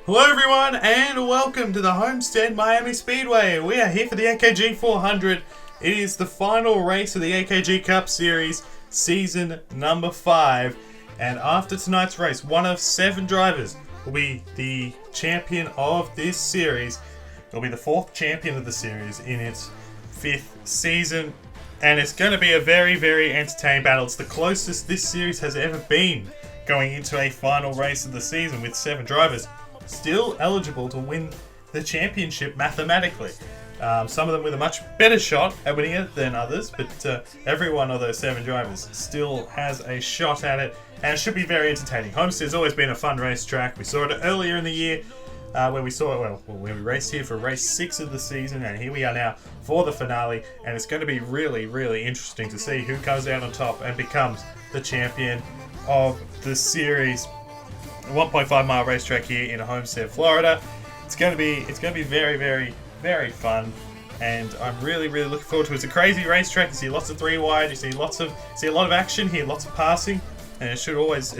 Hello everyone and welcome to the Homestead Miami Speedway. We are here for the AKG 400. It is the final race of the AKG Cup Series, season number 5. And after tonight's race, one of 7 drivers will be the champion of this series. It'll be the 4th champion of the series in its 5th season. And it's going to be a very, very entertaining battle. It's the closest this series has ever been going into a final race of the season with 7 drivers still eligible to win the championship mathematically. Some of them with a much better shot at winning it than others, but every one of those 7 drivers still has a shot at it, and it should be very entertaining. Homestead's always been a fun racetrack. We saw it earlier in the year where we saw it, where we raced here for race 6 of the season, and here we are now for the finale, and it's going to be really, really interesting to see who comes out on top and becomes the champion of the series. A 1.5 mile racetrack here in Homestead, Florida. It's going to be very, very, very fun, and I'm really, really looking forward to it. It's a crazy racetrack. You see lots of 3 wide. You see a lot of action here, lots of passing, and it's always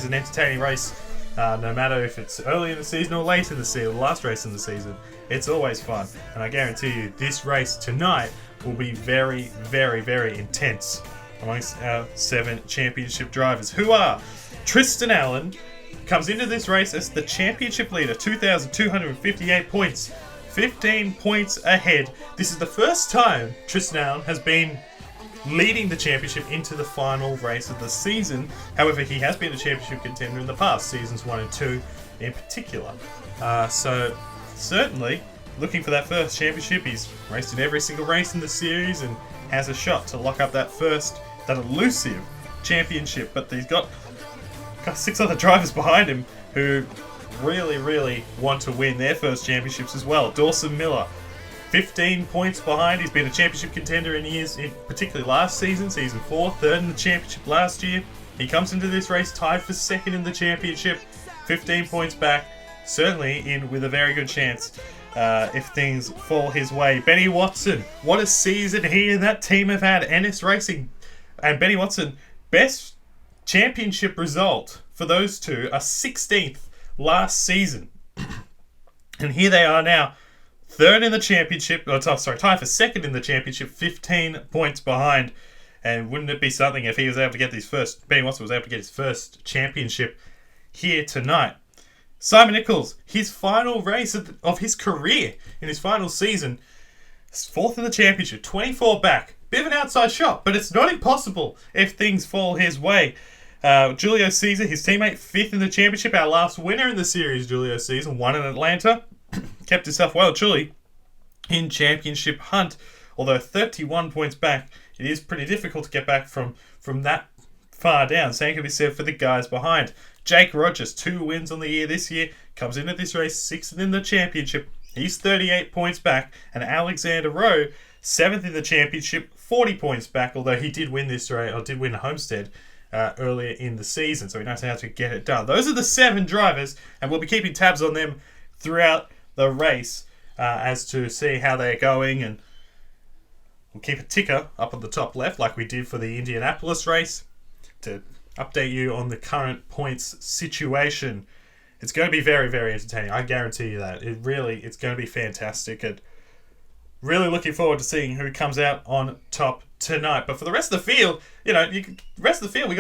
an entertaining race. No matter if it's early in the season or late in the season, the last race in the season, it's always fun. And I guarantee you, this race tonight will be very, very, very intense amongst our 7 championship drivers, who are Tristan Allen. Comes into this race as the championship leader, 2,258 points, 15 points ahead. This is the first time Tristan Allen has been leading the championship into the final race of the season. However, he has been a championship contender in the past, seasons 1 and 2 in particular. So certainly looking for that first championship. He's raced in every single race in the series and has a shot to lock up that elusive championship. But he's got 6 other drivers behind him who really, really want to win their first championships as well. Dawson Miller, 15 points behind. He's been a championship contender in years, particularly last season, season 4, 3rd in the championship last year. He comes into this race tied for 2nd in the championship, 15 points back, certainly in with a very good chance if things fall his way. Benny Watson, what a season he and that team have had. NS Racing and Benny Watson, best championship result for those two, a 16th last season. And here they are now, 3rd in the championship, tied for 2nd in the championship, 15 points behind. And wouldn't it be something if he was able to get Benny Watson was able to get his first championship here tonight. Simon Nichols, his final race of his career in his final season, 4th in the championship, 24 back. Bit of an outside shot, but it's not impossible if things fall his way. Julio Caesar, his teammate, 5th in the championship. Our last winner in the series, Julio Caesar, won in Atlanta. Kept himself well, truly, in championship hunt. Although 31 points back, it is pretty difficult to get back from that far down. Same can be said for the guys behind. Jake Rogers, 2 wins on the year this year. Comes into this race 6th in the championship. He's 38 points back. And Alexander Rowe, 7th in the championship, 40 points back. Although he did win this race, or did win Homestead earlier in the season, so he knows how to get it done. Those are the 7 drivers, and we'll be keeping tabs on them throughout the race as to see how they're going, and we'll keep a ticker up on the top left like we did for the Indianapolis race to update you on the current points situation. It's going to be very, very entertaining. I guarantee you that. It's going to be fantastic, and really looking forward to seeing who comes out on top tonight. But for the rest of the field, we got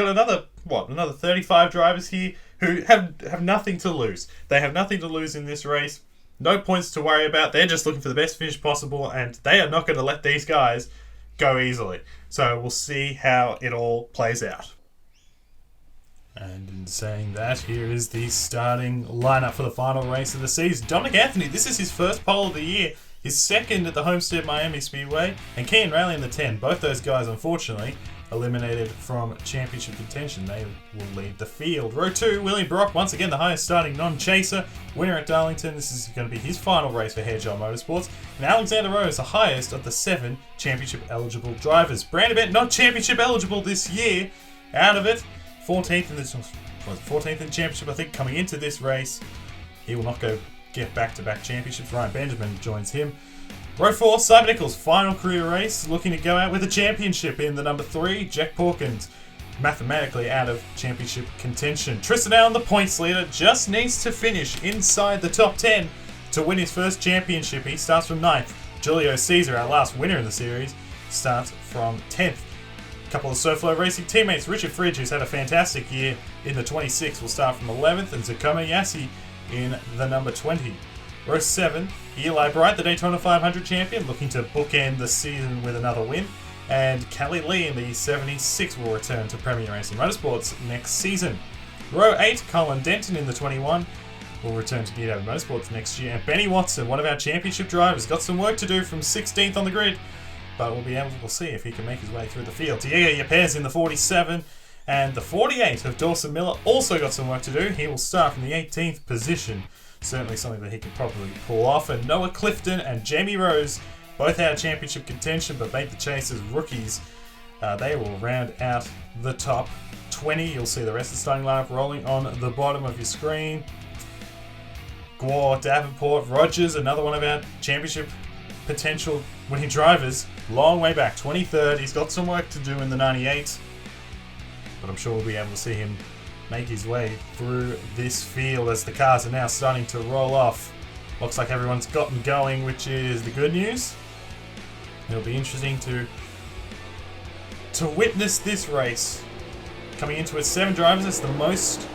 another 35 drivers here who have nothing to lose. They have nothing to lose in this race. No points to worry about. They're just looking for the best finish possible, and they are not going to let these guys go easily. So we'll see how it all plays out. And in saying that, here is the starting lineup for the final race of the season. Dominic Anthony, this is his first pole of the year. His 2nd at the Homestead Miami Speedway, and Kean Rayleigh in the 10. Both those guys, unfortunately, eliminated from championship contention. They will lead the field. Row 2, William Brock, once again the highest starting non-chaser. Winner at Darlington. This is going to be his final race for Hedgehog Motorsports. And Alexander Rowe is the highest of the 7 championship-eligible drivers. Brandon Bent, not championship-eligible this year. Out of it, 14th in the championship, I think, coming into this race. He will not get back-to-back championships. Ryan Benjamin joins him. Row 4, Simon Nichols, final career race, looking to go out with a championship in the number 3, Jack Porkins. mathematically out of championship contention. Tristan Allen, the points leader, just needs to finish inside the top 10 to win his first championship. He starts from 9th. Julio Caesar, our last winner in the series, starts from 10th. A couple of SoFlo Racing teammates, Richard Fridge, who's had a fantastic year in the 26, will start from 11th, and Zakoma Yassi in the number 20. Row 7, Eli Bright, the Daytona 500 champion, looking to bookend the season with another win. And Kelly Lee in the 76 will return to Premier Racing Motorsports next season. Row 8, Colin Denton in the 21 will return to DW Motorsports next year. And Benny Watson, one of our championship drivers, got some work to do from 16th on the grid, but we'll see if he can make his way through the field. Diego Yepes in the 47 and the 48 of Dawson Miller also got some work to do. He will start from the 18th position. Certainly something that he can probably pull off. And Noah Clifton and Jamie Rose both had championship contention but made the chase as rookies. They will round out the top 20. You'll see the rest of the starting lineup rolling on the bottom of your screen. Gore, Davenport, Rogers, another one of our championship potential winning drivers. Long way back, 23rd. He's got some work to do in the 98. But I'm sure we'll be able to see him make his way through this field as the cars are now starting to roll off. Looks like everyone's gotten going, which is the good news. It'll be interesting to witness this race. Coming into it, 7 drivers. It's the most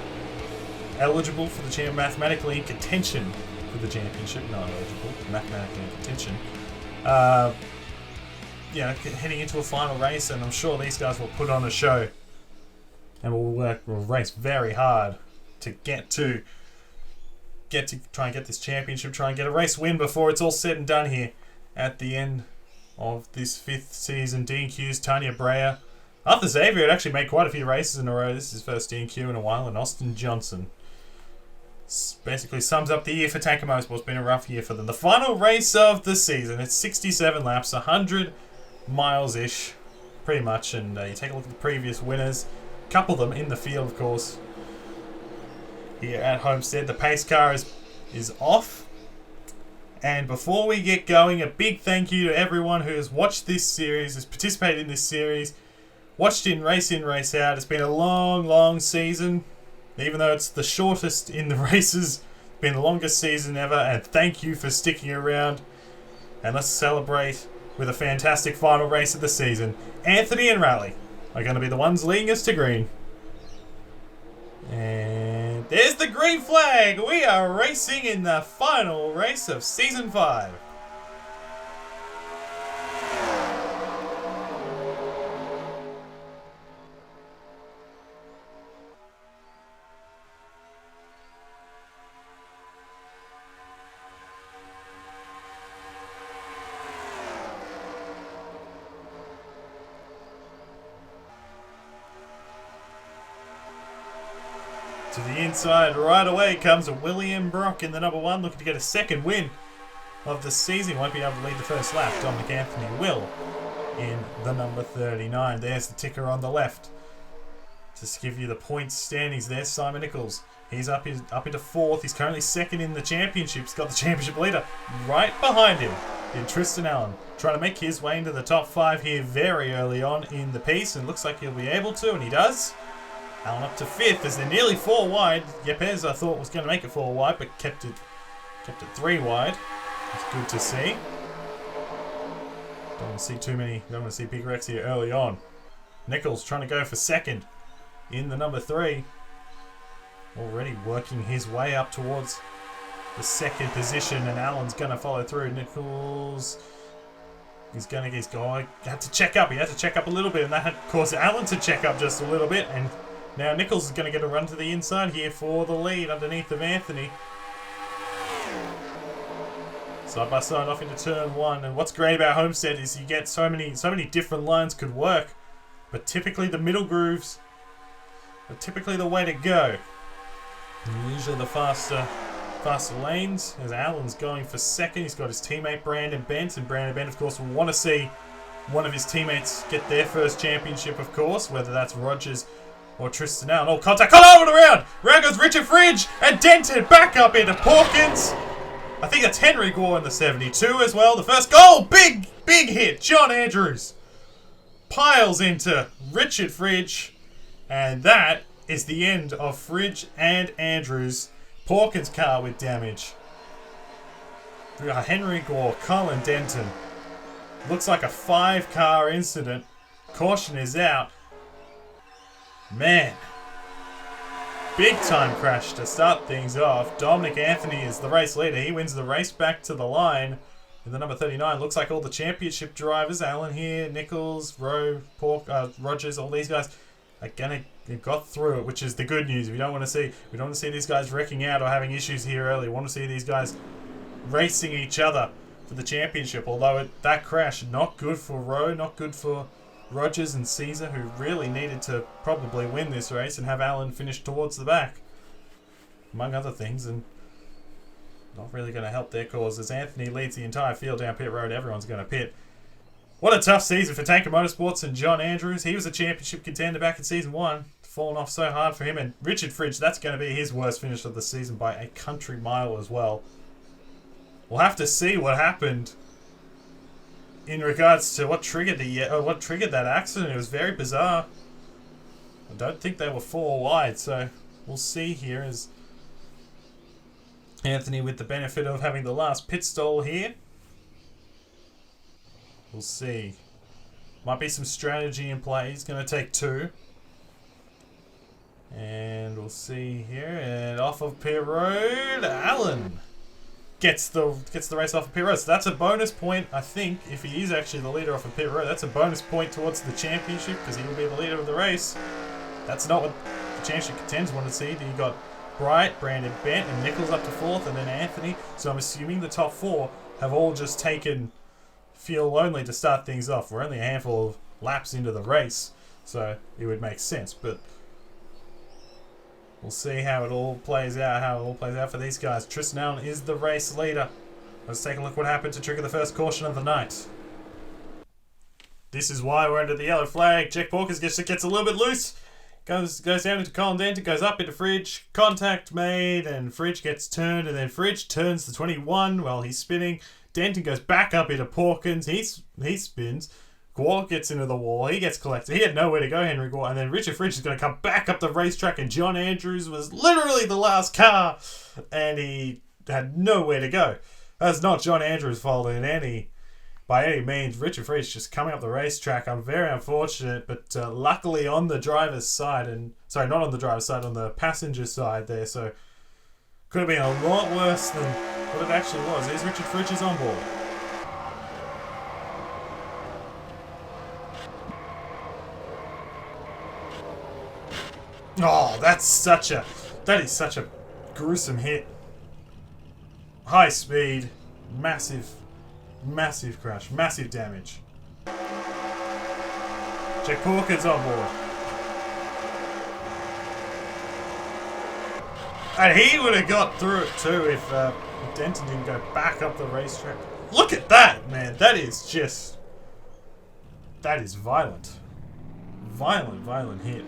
eligible for the championship, mathematically in contention for the championship. Not eligible, mathematically in contention. Heading into a final race, and I'm sure these guys will put on a show. And we'll race very hard to get to try and get this championship, try and get a race win before it's all said and done here at the end of this 5th season. D&Q's Tanya Breyer. Arthur Xavier had actually made quite a few races in a row. This is his first D&Q in a while, and Austin Johnson. Basically sums up the year for Tanker Motorsports. It's been a rough year for them. The final race of the season. It's 67 laps, 100 miles-ish, pretty much. And you take a look at the previous winners. Couple of them in the field, of course. Here at Homestead, the pace car is off. And before we get going, a big thank you to everyone who has watched this series, has participated in this series, watched in, race out. It's been a long, long season. Even though it's the shortest in the races, it's been the longest season ever. And thank you for sticking around. And let's celebrate with a fantastic final race of the season. Anthony and Raleigh are going to be the ones leading us to green. And there's the green flag. We are racing in the final race of Season 5. To the inside right away comes William Brock in the number 1, looking to get a second win of the season. Won't be able to lead the first lap. Dominic Anthony will in the number 39. There's the ticker on the left. Just to give you the points standings, there's Simon Nichols. He's up into 4th. He's currently 2nd in the championship. He's got the championship leader right behind him in Tristan Allen. Trying to make his way into the top 5 here very early on in the piece. And looks like he'll be able to, and he does. Allen up to 5th as they're nearly 4 wide. Yepes, I thought, was going to make it 4 wide, but kept it 3 wide. It's good to see. Don't want to see big wrecks here early on. Nichols trying to go for 2nd in the number 3. Already working his way up towards the 2nd position, and Allen's going to follow through. Nichols is going to had to check up. He had to check up a little bit, and that had caused Allen to check up just a little bit. And now Nichols is going to get a run to the inside here for the lead underneath of Anthony. Side by side off into turn 1. And what's great about Homestead is you get so many different lines could work, but typically the middle grooves are typically the way to go. And usually the faster lanes, as Allen's going for 2nd. He's got his teammate Brandon Bent, and Brandon Bent, of course, will want to see one of his teammates get their first championship, of course, whether that's Rogers or Tristan Allen. Oh, contact all over the round! Round goes Richard Fridge, and dented back up into Pawkins. I think that's Henry Gore in the 72 as well. The first goal, big hit. John Andrews piles into Richard Fridge, And that is the end of Fridge and Andrews' Porkins car with damage. We got Henry Gore, Colin Denton. Looks like a 5-car incident. Caution is out. Man. Big time crash to start things off. Dominic Anthony is the race leader. He wins the race back to the line. In the number 39, looks like all the championship drivers, Alan here, Nichols, Rowe, Rogers, all these guys are got through it, which is the good news. We don't want to see these guys wrecking out or having issues here early. We want to see these guys racing each other for the championship. Although that crash, not good for Rowe, not good for Rogers and Caesar, who really needed to probably win this race and have Alan finish towards the back, among other things, and not really going to help their cause as Anthony leads the entire field down pit road. Everyone's going to pit. What a tough season for Tanker Motorsports and John Andrews. He was a championship contender back in season 1. Fallen off so hard for him. And Richard Fridge, that's going to be his worst finish of the season by a country mile as well. We'll have to see what happened in regards to what triggered that accident. It was very bizarre. I don't think they were 4 wide, so we'll see here as Anthony with the benefit of having the last pit stall here. We'll see. Might be some strategy in play. He's going to take 2. And we'll see here. And off of pit road, Allen gets the race off of pit road. So that's a bonus point, I think, if he is actually the leader off of pit road. That's a bonus point towards the championship because he will be the leader of the race. That's not what the championship contenders want to see. You got Bright, Brandon Bent, and Nichols up to 4th, and then Anthony. So I'm assuming the top 4 have all just taken fuel only to start things off. We're only a handful of laps into the race, so it would make sense. But we'll see how it all plays out. For these guys. Tristan Allen is the race leader. Let's take a look what happened to trigger the first caution of the night. This is why we're under the yellow flag. Jack Porkins gets a little bit loose. Goes down into Colin Denton, goes up into Fridge, contact made, and Fridge gets turned, and then Fridge turns the 21 while he's spinning. Denton goes back up into Porkins, he spins. Gore gets into the wall, he gets collected. He had nowhere to go, Henry Gore, and then Richard Fridge is going to come back up the racetrack, and John Andrews was literally the last car, and he had nowhere to go. That's not John Andrews' fault by any means. Richard Fridge just coming up the racetrack. I'm very unfortunate, but luckily on the driver's side, not on the driver's side, on the passenger side there, so could have been a lot worse than what it actually was. Here's Richard Fridge is on board. Oh, that is such a gruesome hit. High speed, massive crash, massive damage. Jack Porkins on board. And he would have got through it too if Denton didn't go back up the racetrack. Look at that, man. That is violent. Violent hit.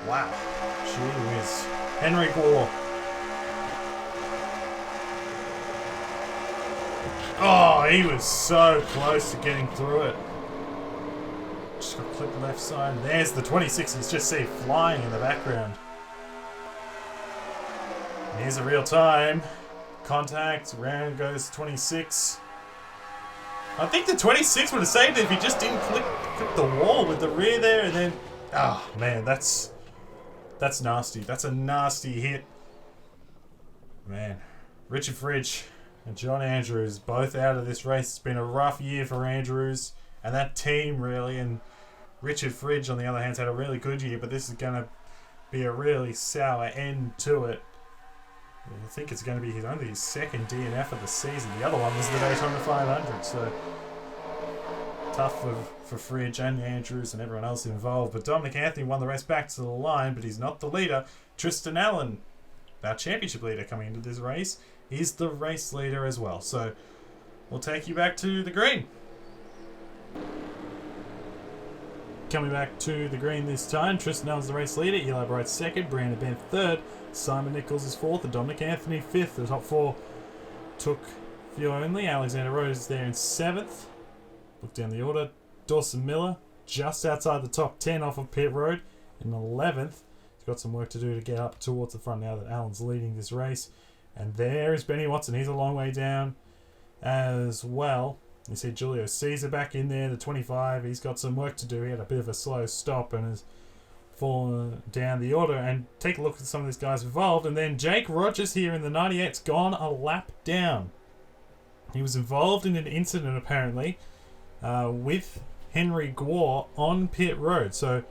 Wow. Gee whiz. Henry Gore. Oh, he was so close to getting through it. Just got to click left side. There's the 26. You just see flying in the background. Here's a real time. Contact. Round goes 26. I think the 26 would have saved it if he just didn't click the wall with the rear there and then... Oh, man, that's nasty. That's a nasty hit. Man. Richard Fridge and John Andrews both out of this race. It's been a rough year for Andrews and that team, really. And Richard Fridge, on the other hand, has had a really good year, but this is going to be a really sour end to it. I think it's going to be only his second DNF of the season. The other one was the Daytona 500, so tough for Fridge and Andrews and everyone else involved. But Dominic Anthony won the race back to the line, but he's not the leader. Tristan Allen, our championship leader coming into this race, is the race leader as well. So we'll take you back to the green. Coming back to the green this time, Tristan Allen's the race leader, Eli Bright second, Brandon Bent third, Simon Nichols is fourth, and Dominic Anthony fifth. The top 4 took fuel only. Alexander Rose there in 7th. Look down the order. Dawson Miller just outside the top 10 off of pit road. In 11th. He's got some work to do to get up towards the front now that Alan's leading this race. And there is Benny Watson. He's a long way down as well. You see Julio Caesar back in there, the 25. He's got some work to do. He had a bit of a slow stop and has fallen down the order. And take a look at some of these guys involved. And then Jake Rogers here in the 98's gone a lap down. He was involved in an incident apparently with Henry Gore on pit road. So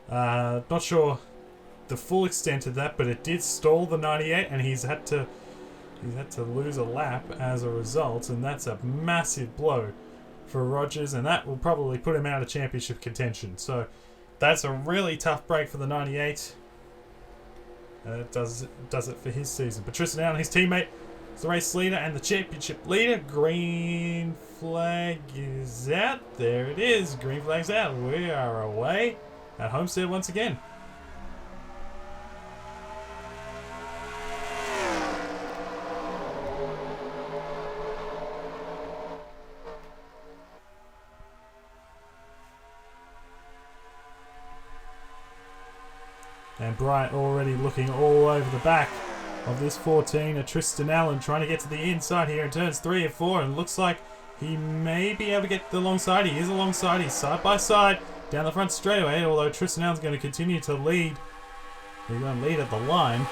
not sure the full extent of that, but it did stall the 98 and he's had to lose a lap as a result, and that's a massive blow for Rogers, and that will probably put him out of championship contention. So that's a really tough break for the 98. It does it for his season. But Tristan Allen, his teammate, is the race leader and the championship leader. Green flag is out. There it is. Green flag's out. We are away at Homestead once again. And Bright already looking all over the back of this 14. Tristan Allen trying to get to the inside here in turns 3 and 4. And looks like he may be able to get alongside. He is alongside. He's side by side down the front straightaway. Although Tristan Allen's going to continue to lead. He's going to lead at the line.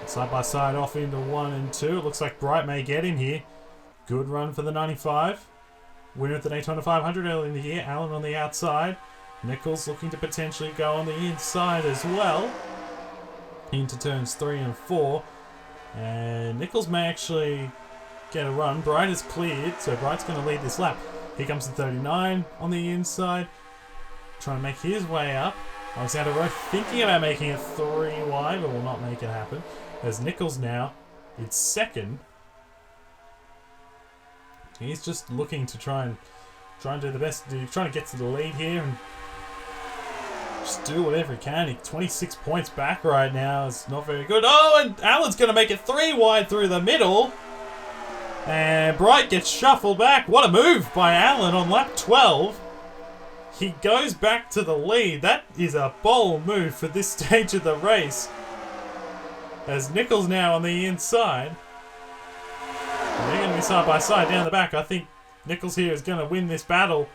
Side by side off into 1 and 2. It looks like Bright may get him here. Good run for the 95. Winner of the Daytona 500 early in the year. Allen on the outside. Nichols looking to potentially go on the inside as well into turns 3 and 4, and Nichols may actually get a run. Bright is cleared, so Bright's going to lead this lap. Here comes the 39 on the inside, trying to make his way up. Alexander Rowe thinking about making it 3 wide, but will not make it happen, as Nichols now is second. He's just looking to try and do the best. Trying to get to the lead here and just do whatever he can. He's 26 points back right now. It's not very good. Oh, and Allen's going to make it 3 wide through the middle. And Bright gets shuffled back. What a move by Allen on lap 12. He goes back to the lead. That is a bold move for this stage of the race. As Nichols now on the inside. And they're going to be side by side down the back. I think Nichols here is going to win this battle.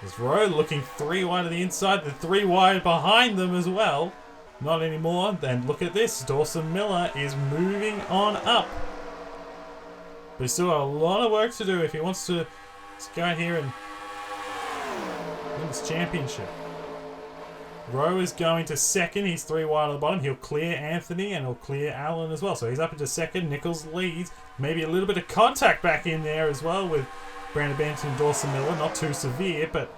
There's Rowe looking 3 wide to the inside. The 3 wide behind them as well. Not anymore. Then look at this. Dawson Miller is moving on up. But he's still got a lot of work to do if he wants to go out here and win this championship. Rowe is going to second. He's 3 wide on the bottom. He'll clear Anthony and he'll clear Allen as well. So he's up into second. Nichols leads. Maybe a little bit of contact back in there as well with Brandon Benton and Dawson Miller. Not too severe, but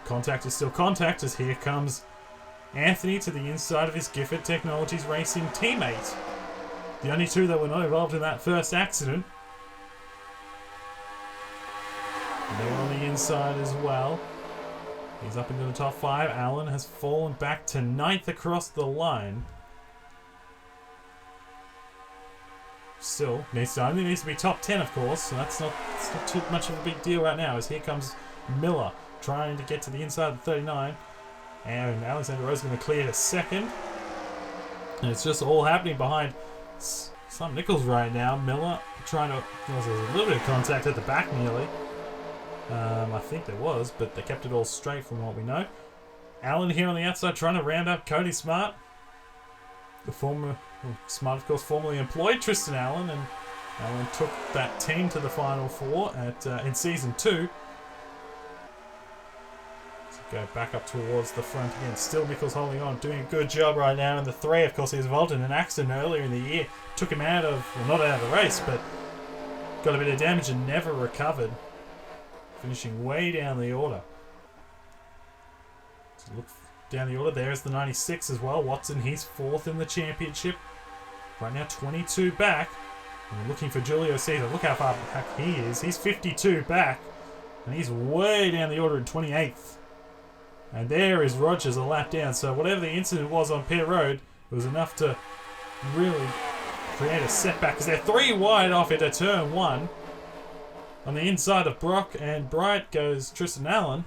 contact is still contact, as here comes Anthony to the inside of his Gifford Technologies Racing teammate. The only 2 that were not involved in that first accident. And they're on the inside as well. He's up into the top 5. Allen has fallen back to 9th across the line. Still, only needs to be top 10, of course, so that's not too much of a big deal right now, as here comes Miller trying to get to the inside of the 39. And Alexander Rose is going to clear to second. And it's just all happening behind some Nichols right now. Miller trying to... There's a little bit of contact at the back nearly. I think there was, but they kept it all straight from what we know. Allen here on the outside trying to round up Cody Smart. The former... Smart, of course, formerly employed Tristan Allen, and Allen took that team to the Final 4 in Season 2. So go back up towards the front again. Still Nichols holding on, doing a good job right now. And the 3, of course, he was involved in an accident earlier in the year. Took him out of, well, not out of the race, but got a bit of damage and never recovered. Finishing way down the order. So look down the order. There's the 96 as well. Watson, he's 4th in the championship. Right now 22 back. And we're looking for Julio Caesar. Look how far back he is. He's 52 back. And he's way down the order in 28th. And there is Rogers a lap down. So whatever the incident was on pit road, it was enough to really create a setback. Because they're 3 wide off into turn 1. On the inside of Brock and Bright goes Tristan Allen.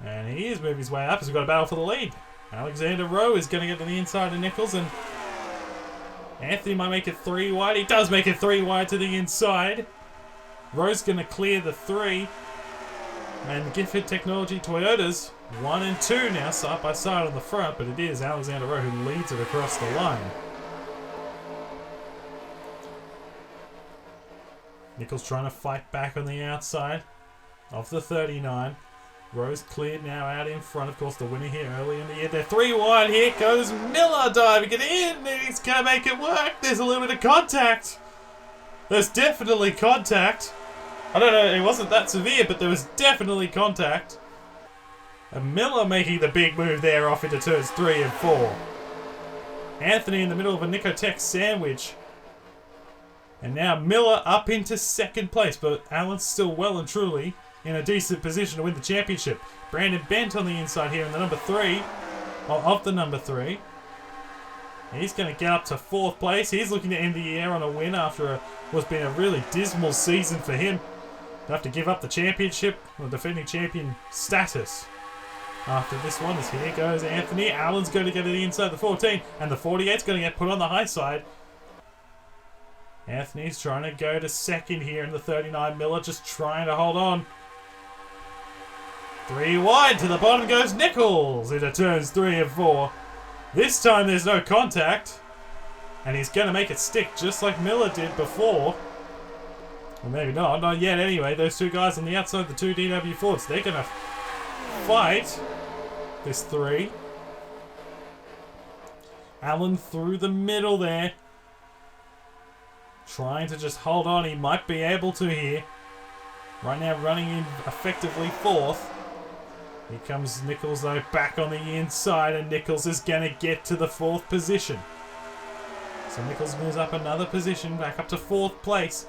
And he is moving his way up as we've got a battle for the lead. Alexander Rowe is going to get to the inside of Nichols, and Anthony might make it 3 wide. He does make it 3 wide to the inside. Rowe's going to clear the 3. And Gifford Technology Toyotas 1 and 2 now side by side on the front, but it is Alexander Rowe who leads it across the line. Nichols trying to fight back on the outside of the 39. Rowe's cleared now out in front. Of course, the winner here early in the year. They're 3 wide. Here goes Miller diving it in. He's going to make it work. There's a little bit of contact. There's definitely contact. I don't know, it wasn't that severe, but there was definitely contact. And Miller making the big move there off into turns 3 and 4. Anthony in the middle of a Nicotech sandwich. And now Miller up into second place, but Allen's still well and truly in a decent position to win the championship. Brandon Bent on the inside here in the number 3, of the number 3. He's going to get up to 4th place. He's looking to end the year on a win after what's been a really dismal season for him. He'll have to give up the championship, or defending champion status. After this one, as here goes Anthony. Allen's going to get to the inside of the 14, and the 48's going to get put on the high side. Anthony's trying to go to second here in the 39. Miller just trying to hold on. 3 wide to the bottom goes Nichols into turns 3 and 4. This time there's no contact, and he's going to make it stick just like Miller did before. Well, maybe not yet anyway. Those 2 guys on the outside, the 2 DW Fords, they're going to fight this 3. Allen through the middle there. Trying to just hold on. He might be able to here. Right now running in effectively 4th. Here comes Nichols though back on the inside, and Nichols is going to get to the 4th position. So Nichols moves up another position, back up to 4th place.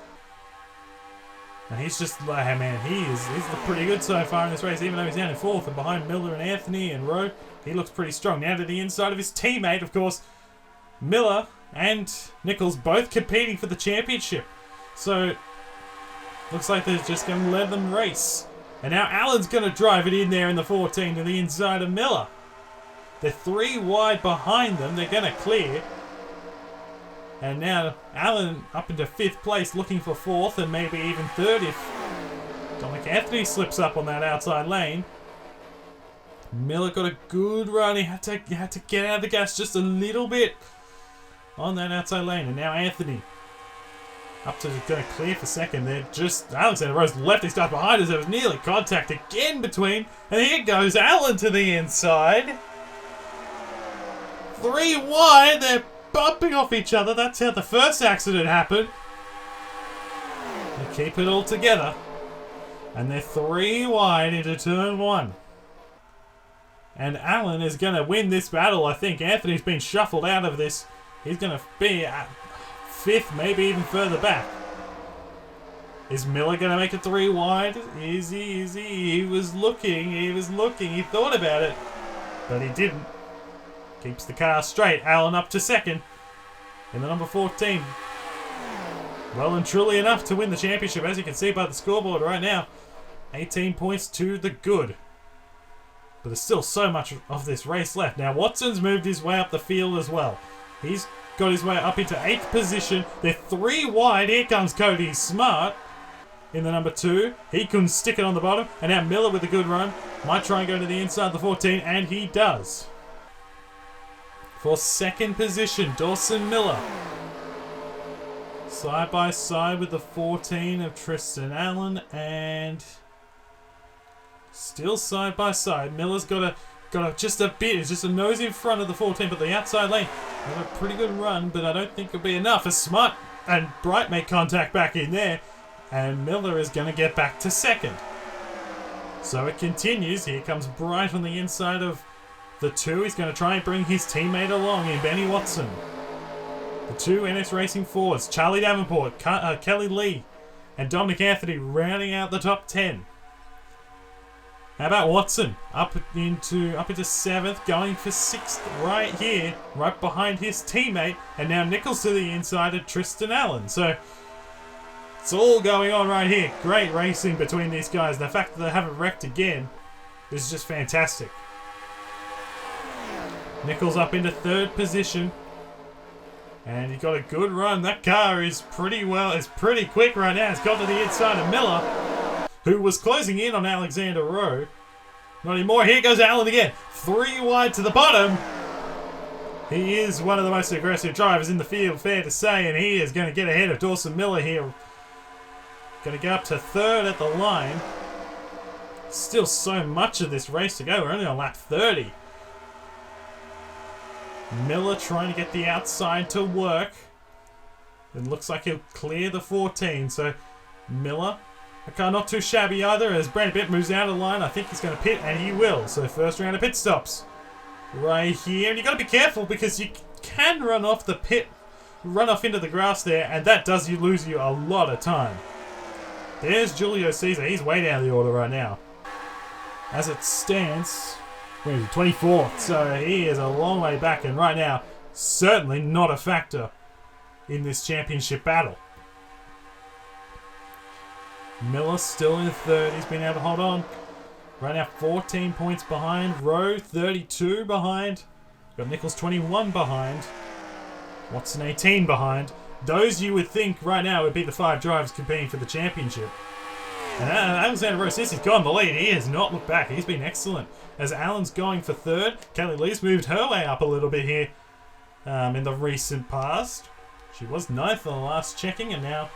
And he's just like, hey man, he's looked pretty good so far in this race, even though he's down in 4th and behind Miller and Anthony and Rowe. He looks pretty strong. Now to the inside of his teammate, of course, Miller and Nichols both competing for the championship. So looks like they're just going to let them race. And now Allen's going to drive it in there in the 14 to the inside of Miller. They're 3 wide behind them. They're going to clear. And now Allen up into 5th place looking for 4th and maybe even 3rd if Dominic Anthony slips up on that outside lane. Miller got a good run. He had to get out of the gas just a little bit on that outside lane. And now Anthony up to going to clear for 2nd. They're just Alexander Rowe's left his stuff behind us. There was nearly contact again between. And here goes Allen to the inside. 3 wide. They're bumping off each other. That's how the first accident happened. They keep it all together. And they're 3 wide into turn 1. And Allen is going to win this battle, I think. Anthony's been shuffled out of this. He's going to be at 5th, maybe even further back. Is Miller going to make it 3 wide? Is he? Is he? He was looking. He thought about it. But he didn't. Keeps the car straight. Allen up to 2nd. In the number 14. Well and truly enough to win the championship, as you can see by the scoreboard right now. 18 points to the good. But there's still so much of this race left. Now Watson's moved his way up the field as well. He's got his way up into 8th position. They're 3 wide. Here comes Cody Smart in the number 2. He couldn't stick it on the bottom. And now Miller with a good run. Might try and go to the inside of the 14, and he does. For 2nd position, Dawson Miller. Side by side with the 14 of Tristan Allen, and still side by side. Miller's got just a bit, it's just a nose in front of the 14, but the outside lane got a pretty good run, but I don't think it'll be enough. As Smart and Bright make contact back in there, and Miller is going to get back to 2nd. So it continues. Here comes Bright on the inside of the 2. He's going to try and bring his teammate along in Benny Watson. The 2 NS Racing Fords, Charlie Davenport, Kelly Lee, and Dominic Anthony rounding out the top 10. How about Watson? Up into 7th, going for 6th right here, right behind his teammate, and now Nichols to the inside of Tristan Allen. So It's all going on right here. Great racing between these guys. The fact that they haven't wrecked again is just fantastic. Nichols up into third position. And he got a good run. That car is pretty quick right now. It's got to the inside of Miller, who was closing in on Alexander Rowe. Not anymore. Here goes Allen again. 3 wide to the bottom. He is one of the most aggressive drivers in the field, fair to say, and he is going to get ahead of Dawson Miller here. Going to go up to third at the line. Still so much of this race to go. We're only on lap 30. Miller trying to get the outside to work. It looks like he'll clear the 14. So Miller, a car not too shabby either, as Brandon Bitt moves out of the line. I think he's going to pit, and he will. So first round of pit stops right here. And you've got to be careful because you can run off the pit, run off into the grass there, and that does lose you a lot of time. There's Julio Caesar. He's way down the order right now. As it stands, where is he? 24th. So he is a long way back, and right now, certainly not a factor in this championship battle. Miller still in third. He's been able to hold on. Right now, 14 points behind. Rowe, 32 behind. Got Nichols, 21 behind. Watson, 18 behind. Those you would think right now would be the 5 drivers competing for the championship. And Alexander Rowe, since he's gone the lead, he has not looked back. He's been excellent. As Allen's going for third, Kelly Lee's moved her way up a little bit here in the recent past. She was 9th on the last checking, and now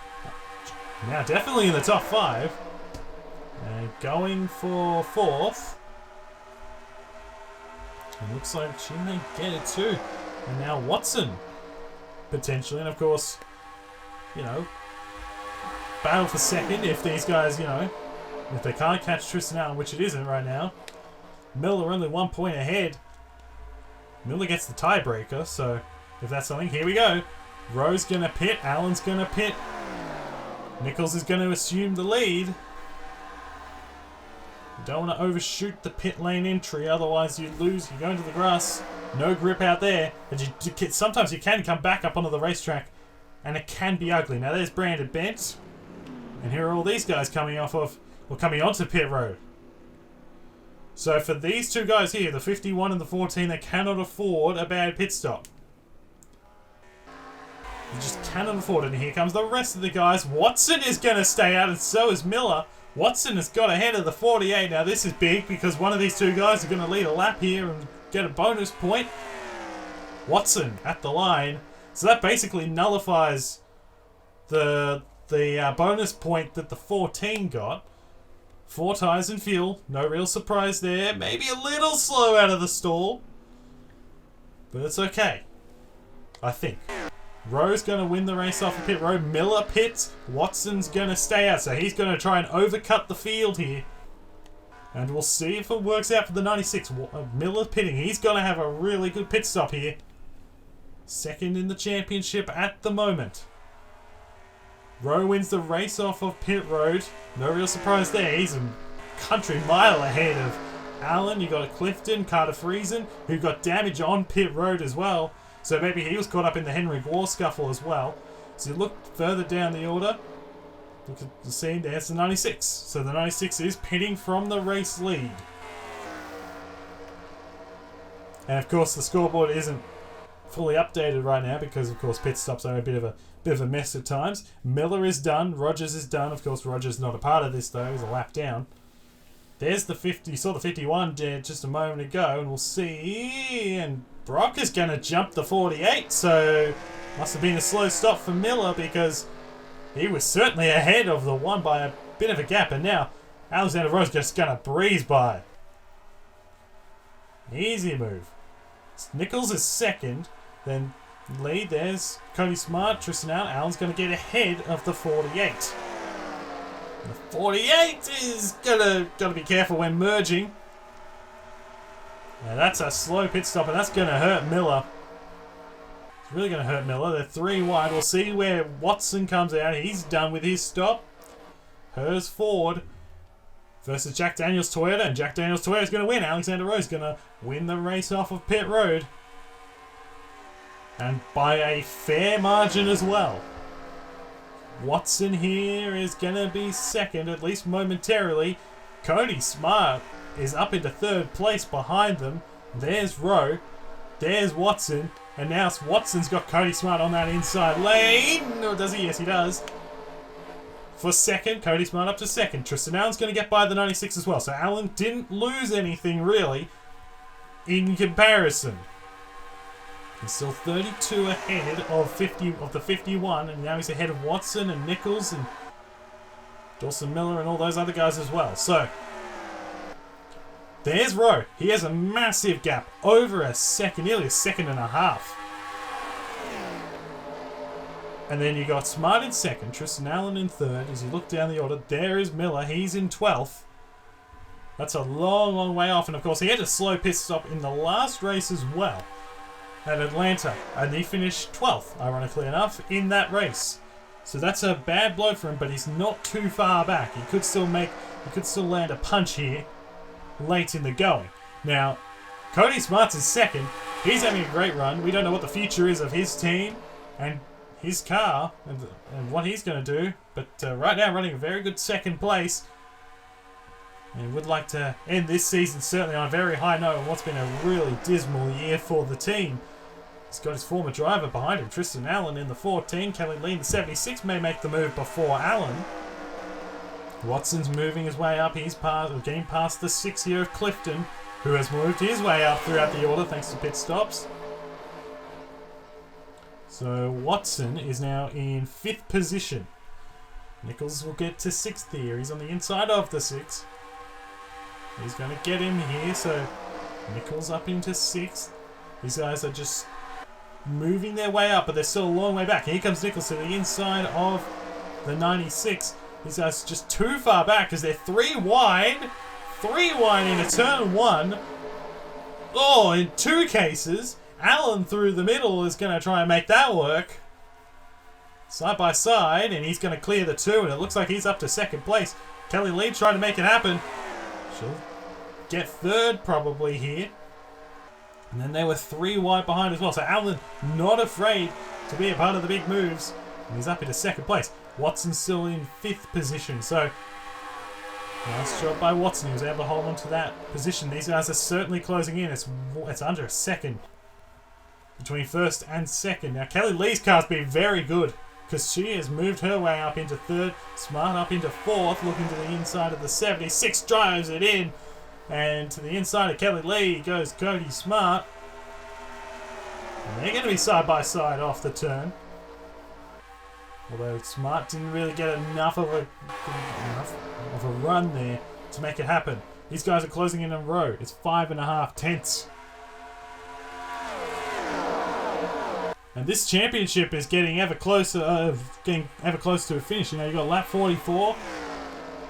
definitely in the top 5. And going for 4th. It looks like she may get it too. And now Watson, potentially. And of course, you know, battle for second if these guys, you know, if they can't catch Tristan Allen, which it isn't right now. Miller only 1 point ahead. Miller gets the tiebreaker, so if that's something, here we go. Rowe's going to pit. Allen's going to pit. Nichols is going to assume the lead. You don't want to overshoot the pit lane entry, otherwise you lose. You go into the grass. No grip out there. And sometimes you can come back up onto the racetrack, and it can be ugly. Now there's Brandon Bent. And here are all these guys coming onto pit road. So for these two guys here, the 51 and the 14, they cannot afford a bad pit stop. They just cannot afford it. And here comes the rest of the guys. Watson is going to stay out, and so is Miller. Watson has got ahead of the 48. Now this is big because one of these two guys are going to lead a lap here and get a bonus point. Watson at the line. So that basically nullifies the bonus point that the 14 got. 4 tires and fuel. No real surprise there. Maybe a little slow out of the stall. But it's okay, I think. Rowe's going to win the race off of pit road. Miller pits. Watson's going to stay out. So he's going to try and overcut the field here. And we'll see if it works out for the 96. Miller pitting. He's going to have a really good pit stop here. Second in the championship at the moment. Rowe wins the race off of pit road. No real surprise there. He's a country mile ahead of Allen. You got Clifton, Carter Friesen, who got damage on pit road as well. So maybe he was caught up in the Henry War scuffle as well. So you look further down the order. Look at the scene. There's the 96. So the 96 is pitting from the race lead. And of course the scoreboard isn't fully updated right now because of course pit stops are a bit of a mess at times. Miller is done. Rogers is done. Of course Rogers not a part of this though. He's a lap down. There's the 50. You saw the 51 there just a moment ago, and we'll see. And Brock is going to jump the 48. So must have been a slow stop for Miller because he was certainly ahead of the one by a bit of a gap. And now Alexander Rowe's just going to breeze by. Easy move. Nichols is second. Then lead, there's Cody Smart, Tristan Allen. Allen's going to get ahead of the 48. And the 48 is gotta be careful when merging. Now that's a slow pit stop, and that's going to hurt Miller. It's really going to hurt Miller. They're 3 wide. We'll see where Watson comes out. He's done with his stop. Hers Ford versus Jack Daniels Toyota, and Jack Daniels Toyota is going to win. Alexander Rowe is going to win the race off of pit road. And by a fair margin as well. Watson here is going to be second, at least momentarily. Cody Smart is up into third place behind them. There's Rowe. There's Watson. And now Watson's got Cody Smart on that inside lane. Or does he? Yes, he does. For second, Cody Smart up to second. Tristan Allen's going to get by the 96 as well. So Allen didn't lose anything, really, in comparison. He's still 32 ahead of the 51, and now he's ahead of Watson and Nichols and Dawson Miller and all those other guys as well. So, there's Rowe. He has a massive gap, over a second, nearly a second and a half. And then you got Smart in second, Tristan Allen in third. As you look down the order, there is Miller. He's in 12th. That's a long, long way off. And of course, he had a slow pit stop in the last race as well at Atlanta. And he finished 12th, ironically enough, in that race. So that's a bad blow for him, but he's not too far back. He could still land a punch here late in the going. Now, Cody Smart's in second. He's having a great run. We don't know what the future is of his team and his car and what he's going to do. But right now, running a very good second place. And would like to end this season certainly on a very high note on what's been a really dismal year for the team. He's got his former driver behind him, Tristan Allen in the 14. Kelly Lee in the 76 may make the move before Allen. Watson's moving his way up. He's getting past the 6-year of Clifton, who has moved his way up throughout the order thanks to pit stops. So Watson is now in 5th position. Nichols will get to 6th here. He's on the inside of the 6. He's going to get him here, so Nichols up into 6th. These guys are just moving their way up, but they're still a long way back. Here comes Nichols to the inside of the 96. These guys are just too far back because they're 3 wide. 3 wide into turn 1. Oh, in 2 cases, Allen through the middle is going to try and make that work. Side by side, and he's going to clear the 2, and it looks like he's up to 2nd place. Kelly Lee trying to make it happen. She'll get 3rd probably here. And then they were 3 wide behind as well. So Allen not afraid to be a part of the big moves. And he's up into 2nd place. Watson's still in 5th position. So nice job by Watson. He was able to hold on to that position. These guys are certainly closing in. It's under a second between 1st and 2nd. Now Kelly Lee's car's been very good because she has moved her way up into 3rd. Smart up into 4th. Looking to the inside of the 76. Drives it in. And to the inside of Kelly Lee goes Cody Smart. And they're going to be side by side off the turn. Although Smart didn't really get enough of a run there to make it happen. These guys are closing in a row. It's 5.5 tenths. And this championship is getting ever closer to a finish. You know, you got lap 44.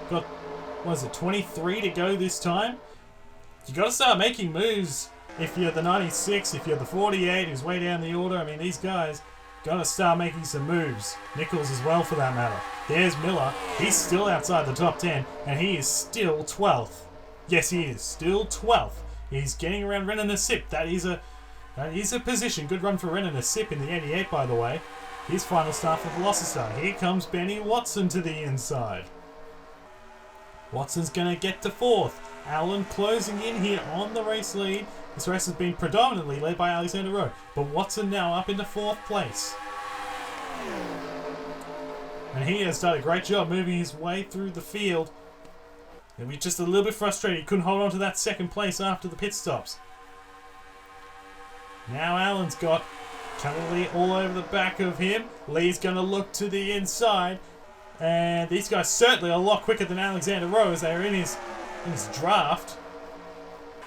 Got, what is it, 23 to go this time. You got to start making moves if you're the 96, if you're the 48 who's way down the order. I mean, these guys got to start making some moves. Nichols as well, for that matter. There's Miller. He's still outside the top 10, and he is still 12th. Yes, he is still 12th. He's getting around Renan Nasip. That is a position. Good run for Renan Nasip in the 88, by the way. His final start for Velocity. Here comes Benny Watson to the inside. Watson's going to get to 4th. Allen closing in here on the race lead. This race has been predominantly led by Alexander Rowe, but Watson now up into 4th place. And he has done a great job moving his way through the field. He'll be just a little bit frustrated. He couldn't hold on to that 2nd place after the pit stops. Now Allen's got Kelly Lee all over the back of him. Lee's going to look to the inside. And these guys certainly are a lot quicker than Alexander Rowe as they are in his draft.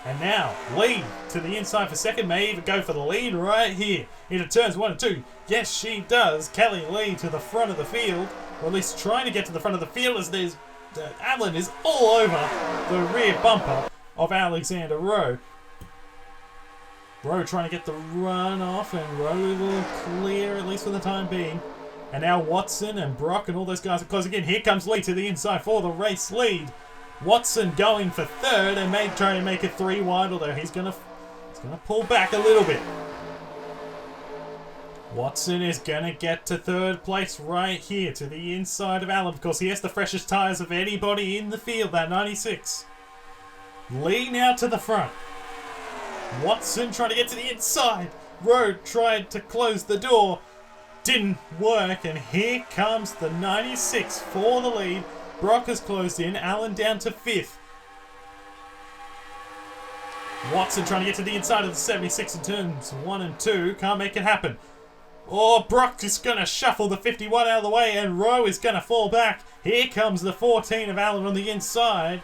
And now Lee to the inside for 2nd. May even go for the lead right here into turns 1 and 2. Yes, she does. Kelly Lee to the front of the field, or at least trying to get to the front of the field, as there's Allen is all over the rear bumper of Alexander Rowe. Rowe trying to get the run off, and Rowe will clear at least for the time being. And now Watson and Brock and all those guys are closing in. Here comes Lee to the inside for the race lead. Watson going for 3rd and may try to make it 3 wide, although he's gonna pull back a little bit. Watson is going to get to third place right here to the inside of Allen. Of course, he has the freshest tyres of anybody in the field, that 96. Lee now to the front. Watson trying to get to the inside. Rowe tried to close the door. Didn't work, and here comes the 96 for the lead. Brock has closed in. Allen down to 5th. Watson trying to get to the inside of the 76 in turns 1 and 2. Can't make it happen. Oh, Brock is going to shuffle the 51 out of the way, and Rowe is going to fall back. Here comes the 14 of Allen on the inside.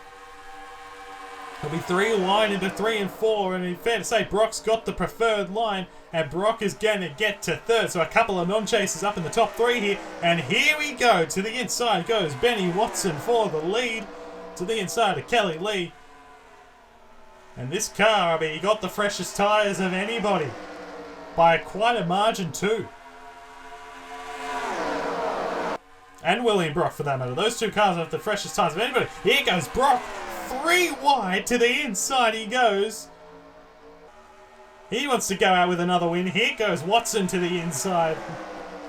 It'll be 3 wide into 3 and 4, and it's fair to say Brock's got the preferred line, and Brock is going to get to 3rd. So a couple of non-chasers up in the top 3 here, and here we go. To the inside goes Benny Watson for the lead. To the inside of Kelly Lee. And this car, I mean, he got the freshest tyres of anybody. By quite a margin too. And William Brock for that matter. Those two cars have the freshest tyres of anybody. Here goes Brock. 3 wide to the inside he goes. He wants to go out with another win. Here goes Watson to the inside.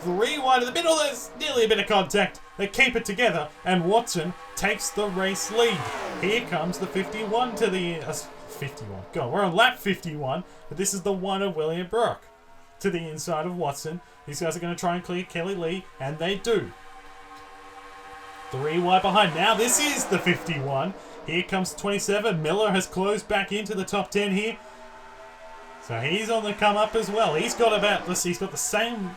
3 wide in the middle. There's nearly a bit of contact. They keep it together. And Watson takes the race lead. Here comes the 51 to the... 51. God, we're on lap 51. But this is the one of William Brock. To the inside of Watson. These guys are going to try and clear Kelly Lee, and they do. 3 wide behind. Now this is the 51. Here comes 27. Miller has closed back into the top 10 here. So he's on the come up as well. He's got about, let's see, he's got the same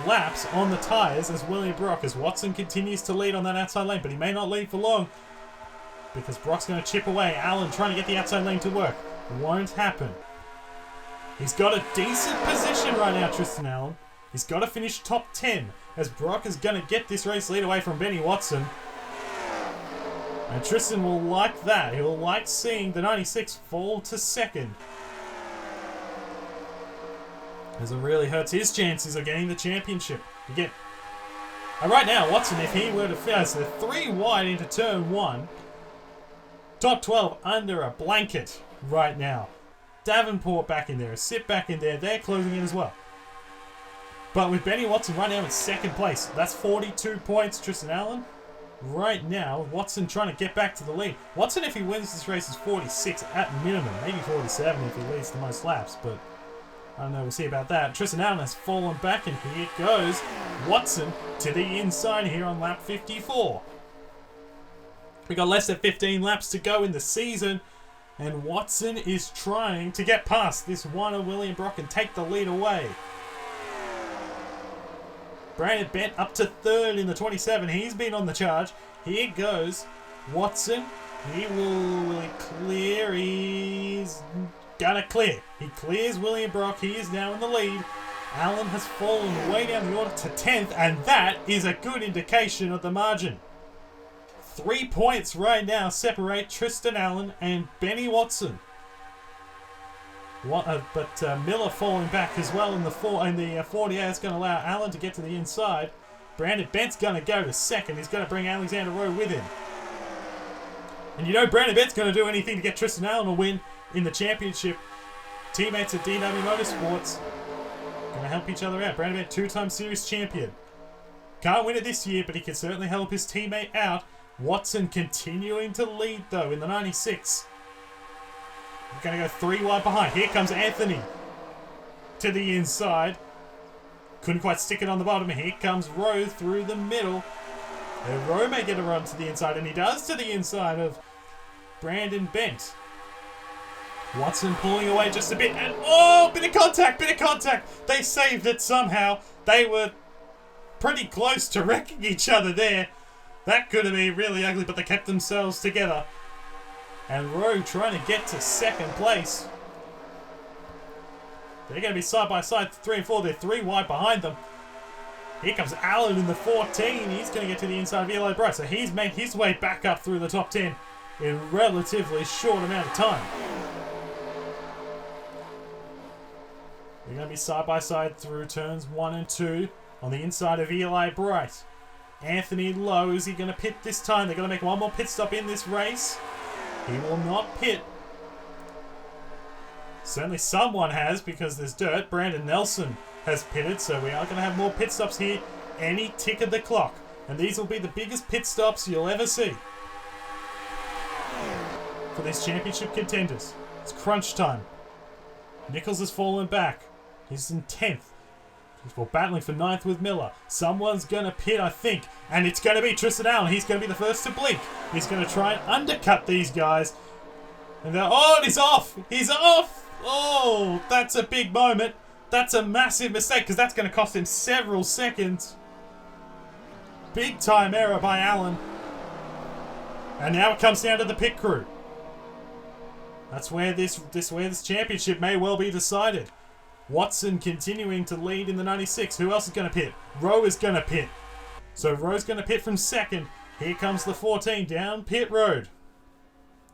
laps on the tyres as William Brock, as Watson continues to lead on that outside lane, but he may not lead for long because Brock's going to chip away. Allen trying to get the outside lane to work. Won't happen. He's got a decent position right now, Tristan Allen. He's got to finish top 10, as Brock is going to get this race lead away from Benny Watson. And Tristan will like that. He'll like seeing the 96 fall to 2nd. As it really hurts his chances of getting the championship. And right now, Watson, if he were to finish, so 3 wide into turn 1. Top 12 under a blanket right now. Davenport back in there, Sit back in there, they're closing in as well. But with Benny Watson right now in 2nd place, that's 42 points, Tristan Allen. Right now, Watson trying to get back to the lead. Watson, if he wins this race, is 46 at minimum, maybe 47 if he leads the most laps, but I don't know, we'll see about that. Tristan Allen has fallen back, and here goes Watson to the inside here on lap 54. We got less than 15 laps to go in the season. And Watson is trying to get past this one of William Brock and take the lead away. Brandon Bent up to 3rd in the 27. He's been on the charge. Here goes Watson. He will clear. He's gonna clear. He clears William Brock. He is now in the lead. Allen has fallen way down the order to 10th, and that is a good indication of the margin. 3 points right now separate Tristan Allen and Benny Watson. But Miller falling back as well in the 48 is going to allow Allen to get to the inside. Brandon Bent's going to go to 2nd. He's going to bring Alexander Rowe with him. And you know Brandon Bent's going to do anything to get Tristan Allen a win in the championship. Teammates at DW Motorsports going to help each other out. Brandon Bent, 2-time series champion. Can't win it this year, but he can certainly help his teammate out. Watson continuing to lead, though, in the 96. We're going to go 3 wide behind. Here comes Anthony to the inside. Couldn't quite stick it on the bottom. Here comes Rowe through the middle. And Rowe may get a run to the inside, and he does to the inside of Brandon Bent. Watson pulling away just a bit, and oh, bit of contact. They saved it somehow. They were pretty close to wrecking each other there. That could have been really ugly, but they kept themselves together. And Rowe trying to get to 2nd place. They're going to be side by side, 3 and 4. They're 3 wide behind them. Here comes Allen in the 14. He's going to get to the inside of Eli Bright. So he's made his way back up through the top 10 in a relatively short amount of time. They're going to be side by side through turns 1 and 2 on the inside of Eli Bright. Anthony Lowe, is he going to pit this time? They're going to make one more pit stop in this race. He will not pit. Certainly someone has, because there's dirt. Brandon Nelson has pitted, so we are going to have more pit stops here any tick of the clock. And these will be the biggest pit stops you'll ever see for these championship contenders. It's crunch time. Nichols has fallen back. He's in 10th. We're battling for 9th with Miller. Someone's going to pit, I think. And it's going to be Tristan Allen. He's going to be the first to blink. He's going to try and undercut these guys. And he's off. He's off. Oh, that's a big moment. That's a massive mistake because that's going to cost him several seconds. Big time error by Allen. And now it comes down to the pit crew. That's where this championship may well be decided. Watson continuing to lead in the 96. Who else is going to pit? Rowe is going to pit. So Rowe's going to pit from second. Here comes the 14 down pit road.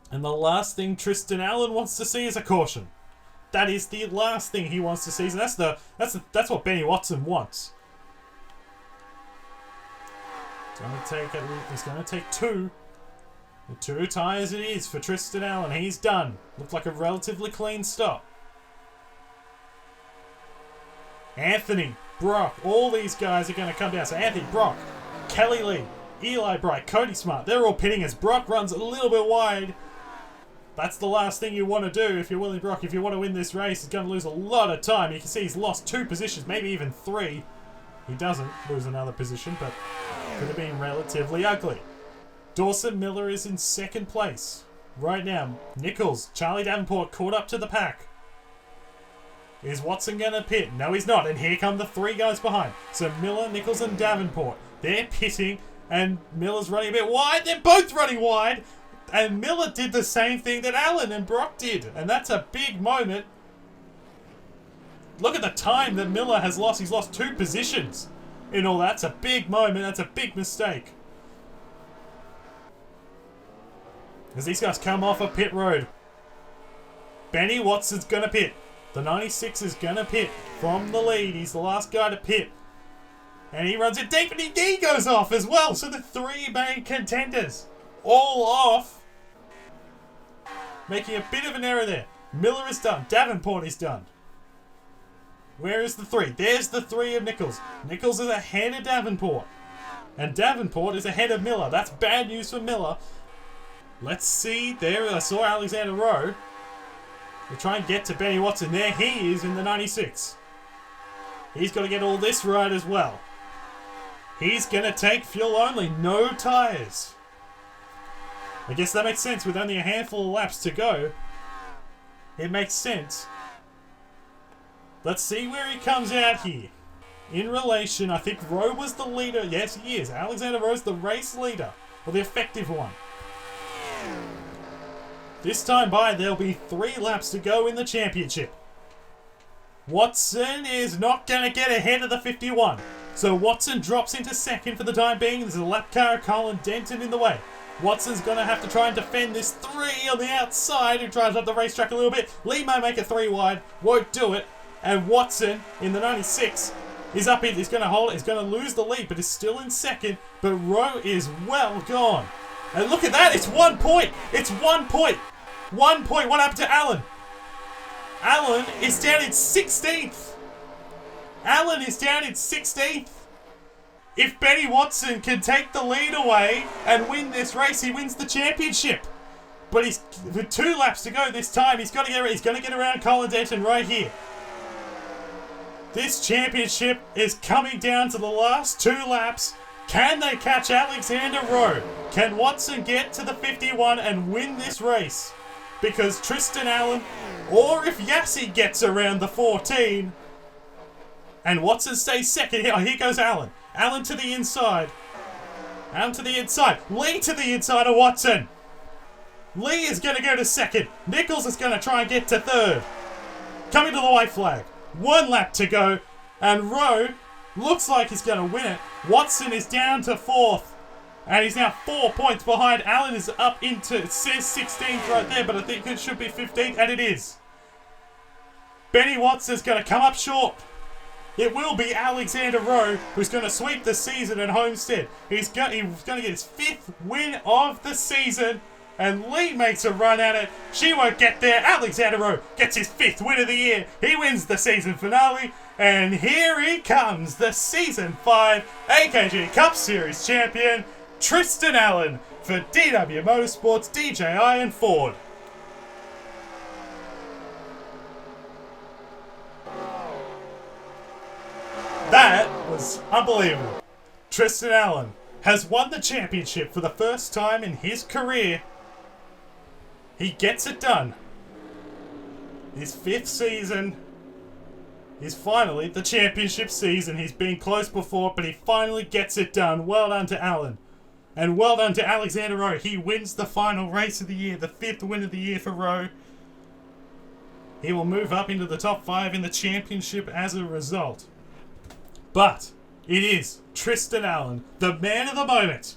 And the last thing Tristan Allen wants to see is a caution. That is the last thing he wants to see. So that's what Benny Watson wants. He's going to take 2. The 2 tyres it is for Tristan Allen. He's done. Looked like a relatively clean stop. Anthony, Brock, all these guys are going to come down. So Anthony, Brock, Kelly Lee, Eli Bright, Cody Smart, they're all pitting as Brock runs a little bit wide. That's the last thing you want to do if you're Willie Brock. If you want to win this race, he's going to lose a lot of time. You can see he's lost 2 positions, maybe even 3. He doesn't lose another position, but could have been relatively ugly. Dawson Miller is in second place. Right now, Nichols, Charlie Davenport caught up to the pack. Is Watson going to pit? No, he's not. And here come the 3 guys behind. So Miller, Nichols, and Davenport. They're pitting, and Miller's running a bit wide. They're both running wide. And Miller did the same thing that Allen and Brock did. And that's a big moment. Look at the time that Miller has lost. He's lost 2 positions in all that. That's a big moment. That's a big mistake. As these guys come off a pit road. Benny Watson's going to pit. The 96 is going to pit from the lead. He's the last guy to pit. And he runs it deep and he goes off as well. So the 3 main contenders all off. Making a bit of an error there. Miller is done. Davenport is done. Where is the 3? There's the 3 of Nichols. Nichols is ahead of Davenport. And Davenport is ahead of Miller. That's bad news for Miller. Let's see. There I saw Alexander Rowe. We'll try and get to Benny Watson. There he is in the 96. He's got to get all this right as well. He's going to take fuel only. No tyres. I guess that makes sense with only a handful of laps to go. It makes sense. Let's see where he comes out here. In relation, I think Rowe was the leader. Yes, he is. Alexander Rowe's the race leader. Or the effective one. This time by, there'll be 3 laps to go in the championship. Watson is not going to get ahead of the 51. So Watson drops into second for the time being. There's a lap car, Colin Denton in the way. Watson's going to have to try and defend this 3 on the outside who drives up the racetrack a little bit. Lee may make it 3 wide, won't do it. And Watson in the 96 is up in. He's going to hold it. He's going to lose the lead, but is still in second. But Rowe is well gone. And look at that. It's 1 point. It's 1 point. 1 point. What happened to Allen? Allen is down in 16th. Allen is down in 16th. If Benny Watson can take the lead away and win this race, he wins the championship. But he's with 2 laps to go this time. He's going to get around Colin Denton right here. This championship is coming down to the last 2 laps. Can they catch Alexander Rowe? Can Watson get to the 51 and win this race? Because Tristan Allen, or if Yassi gets around the 14, and Watson stays second. Here goes Allen. Allen to the inside. Allen to the inside. Lee to the inside of Watson. Lee is going to go to second. Nichols is going to try and get to third. Coming to the white flag. 1 lap to go. And Rowe looks like he's going to win it. Watson is down to 4th. And he's now 4 points behind. Allen is up into, it says 16th right there, but I think it should be 15th, and it is. Benny Watson's going to come up short. It will be Alexander Rowe who's going to sweep the season at Homestead. He's going to get his 5th win of the season. And Lee makes a run at it. She won't get there. Alexander Rowe gets his 5th win of the year. He wins the season finale. And here he comes, the Season 5 AKG Cup Series champion, Tristan Allen, for DW Motorsports, DJI and Ford. That was unbelievable. Tristan Allen has won the championship for the first time in his career. He gets it done. His 5th season is finally the championship season. He's been close before, but he finally gets it done. Well done to Allen. And well done to Alexander Rowe. He wins the final race of the year, the 5th win of the year for Rowe. He will move up into the top 5 in the championship as a result. But it is Tristan Allen, the man of the moment,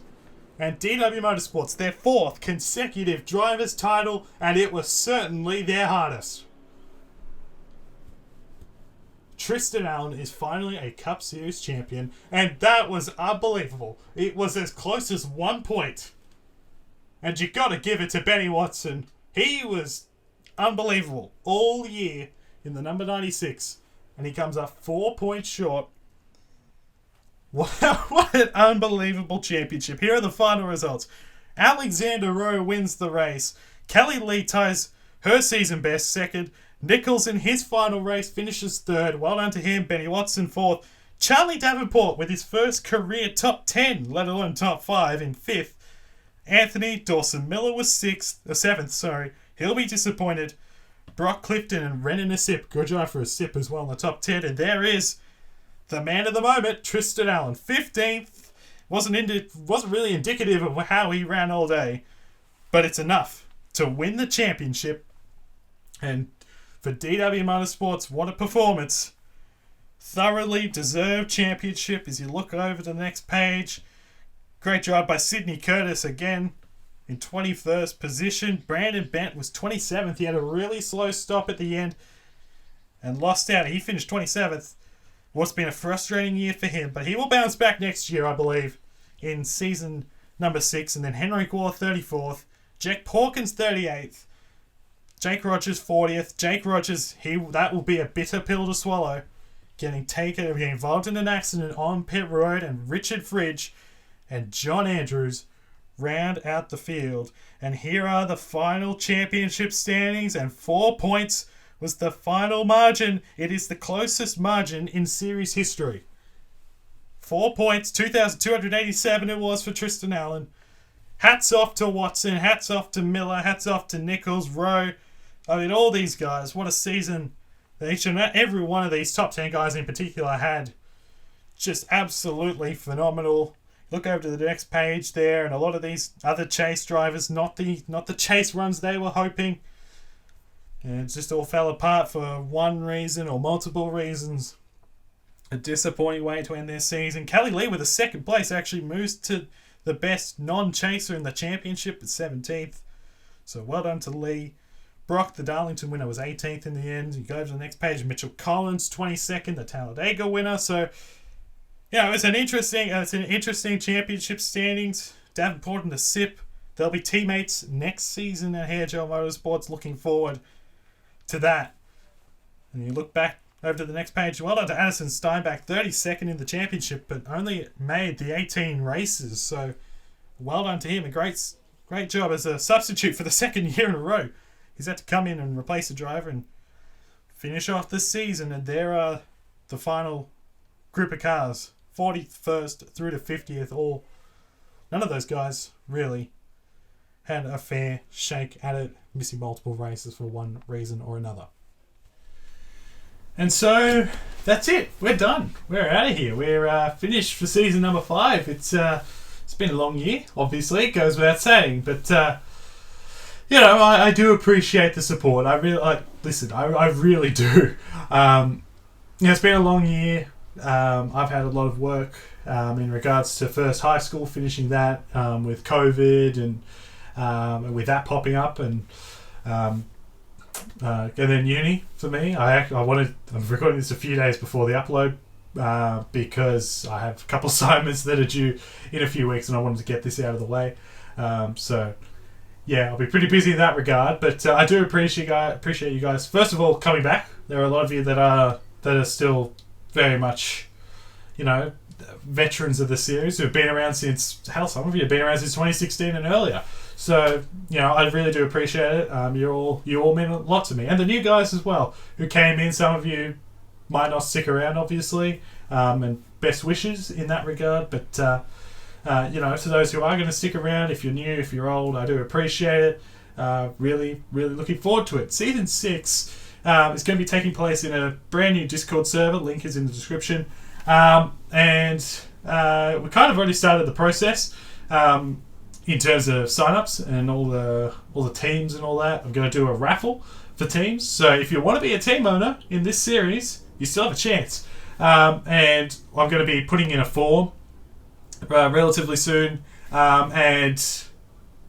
and DW Motorsports, their 4th consecutive driver's title, and it was certainly their hardest. Tristan Allen is finally a Cup Series champion, and that was unbelievable. It was as close as 1 point. And you got to give it to Benny Watson. He was unbelievable all year in the number 96, and he comes up 4 points short. What an unbelievable championship. Here are the final results. Alexander Rowe wins the race. Kelly Lee ties her season best, 2nd. Nichols in his final race finishes 3rd. Well done to him. Benny Watson 4th. Charlie Davenport with his first career top 10, let alone top 5, in 5th. Anthony Dawson Miller was 7th. He'll be disappointed. Brock Clifton and Renan Asip. Good job for Asip as well in the top 10. And there is the man of the moment, Tristan Allen, 15th. Wasn't really indicative of how he ran all day, but it's enough to win the championship. And for DW Motorsports, what a performance. Thoroughly deserved championship. As you look over to the next page, great job by Sidney Curtis again in 21st position. Brandon Bent was 27th. He had a really slow stop at the end and lost out. He finished 27th. What's been a frustrating year for him, but he will bounce back next year, I believe, in season number 6. And then Henry Gore 34th, Jack Hawkins 38th, Jake Rogers 40th. Jake Rogers, that will be a bitter pill to swallow, getting involved in an accident on pit road, and Richard Fridge and John Andrews round out the field. And here are the final championship standings, and 4 points was the final margin. It is the closest margin in series history. 4 points, 2,287 it was for Tristan Allen. Hats off to Watson, hats off to Miller, hats off to Nichols, Rowe. I mean, all these guys, what a season. Each and every one of these top 10 guys in particular had. Just absolutely phenomenal. Look over to the next page there, and a lot of these other chase drivers, not the chase runs they were hoping. And it just all fell apart for one reason or multiple reasons. A disappointing way to end their season. Kelly Lee with a 2nd place actually moves to the best non-chaser in the championship at 17th. So well done to Lee. Brock, the Darlington winner, was 18th in the end. You go to the next page. Mitchell Collins, 22nd, the Talladega winner. So, yeah, it's an interesting championship standings. Davenport and the SIP. They'll be teammates next season at HL Motorsports. Looking forward to that. And you look back over to the next page. Well done to Addison Steinbach, 32nd in the championship, but only made the 18 races. So well done to him. A great job as a substitute for the 2nd year in a row. He's had to come in and replace the driver and finish off the season. And there are the final group of cars, 41st through to 50th. None of those guys really had a fair shake at it, missing multiple races for one reason or another. And so that's it. We're done. We're out of here. We're finished for season number 5. It's been a long year, obviously. It goes without saying, but I do appreciate the support. I really do. It's been a long year. I've had a lot of work in regards to first high school, finishing that with COVID and with that popping up, and then uni for me. I'm recording this a few days before the upload because I have a couple assignments that are due in a few weeks, and I wanted to get this out of the way. So yeah, I'll be pretty busy in that regard. But I do appreciate you guys. First of all, coming back. There are a lot of you that are still very much, you know, veterans of the series who've been around since, hell, some of you have been around since 2016 and earlier. So, you know, I really do appreciate it. You all mean a lot to me. And the new guys as well who came in. Some of you might not stick around, obviously, and best wishes in that regard. But, you know, to those who are going to stick around, if you're new, if you're old, I do appreciate it. Really, really looking forward to it. Season 6 is going to be taking place in a brand new Discord server. Link is in the description. And we kind of already started the process in terms of signups and all the teams and all that. I'm going to do a raffle for teams. So if you want to be a team owner in this series, you still have a chance. And I'm going to be putting in a form relatively soon. And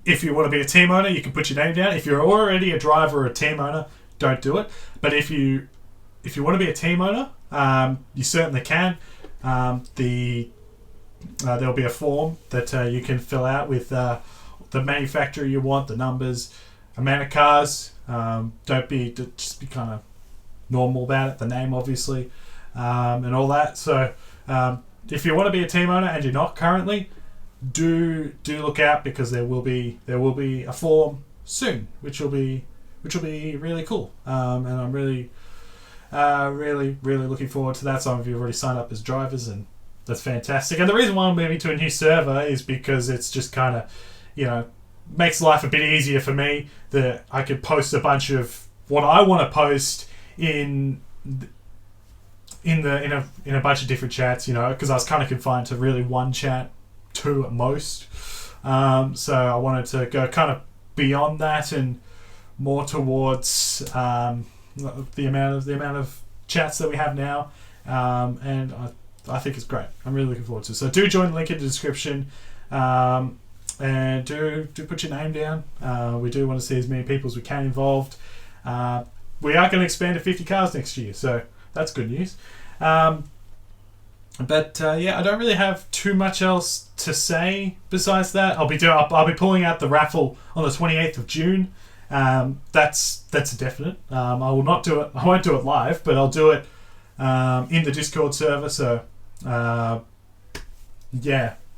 if you want to be a team owner, you can put your name down. If you're already a driver or a team owner, don't do it. But if you want to be a team owner, you certainly can. There'll be a form that you can fill out with the manufacturer you want, the numbers, amount of cars. Just be kind of normal about it, the name obviously, and all that. So if you want to be a team owner and you're not currently, do look out, because there will be a form soon, which will be really cool. And I'm really looking forward to that. Some of you have already signed up as drivers, and that's fantastic. And the reason why I'm moving to a new server is because it's just kind of, you know, makes life a bit easier for me, that I could post a bunch of what I want to post in a bunch of different chats, you know, because I was kind of confined to really one chat, two at most. So I wanted to go kind of beyond that and more towards the amount of chats that we have now, and I think it's great. I'm really looking forward to it. So do join the link in the description, and do put your name down. We do want to see as many people as we can involved. We are going to expand to 50 cars next year, so that's good news. But yeah, I don't really have too much else to say besides that. I'll be pulling out the raffle on the 28th of June. That's a definite. I will not do it. I won't do it live, but I'll do it in the Discord server. So yeah,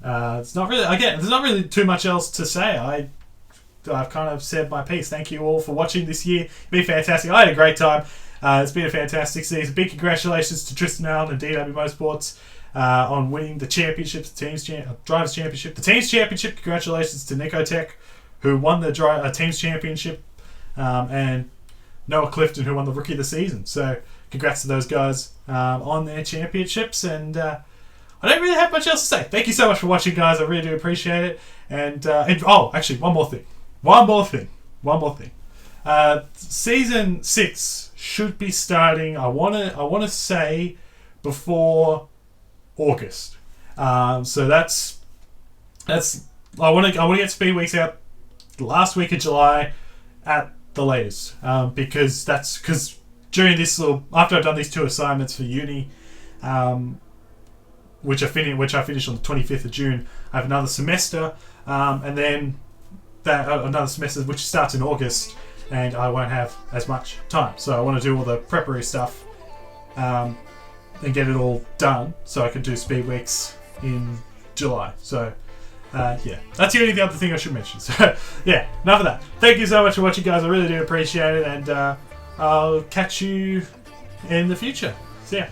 it's not really. Again, there's not really too much else to say. I've kind of said my piece. Thank you all for watching this year. It's been fantastic. I had a great time. It's been a fantastic season. Big congratulations to Tristan Allen and DW Motorsports on winning the championships, the Drivers' Championship, the Teams Championship. Congratulations to Nico Tech, who won the Teams Championship, and Noah Clifton, who won the Rookie of the Season. So congrats to those guys on their championships. And I don't really have much else to say. Thank you so much for watching, guys. I really do appreciate it. And oh, actually, one more thing. Season 6 should be starting. I want to say before August. So that's I want to get Speed Weeks out the last week of July at the latest, because during this after I've done these 2 assignments for uni, which I finished on the 25th of June, I have another semester, and then another semester which starts in August, and I won't have as much time. So I want to do all the preparatory stuff and get it all done so I can do Speed Weeks in July. So yeah, that's the only other thing I should mention. So yeah, enough of that. Thank you so much for watching, guys. I really do appreciate it, and I'll catch you in the future. See ya.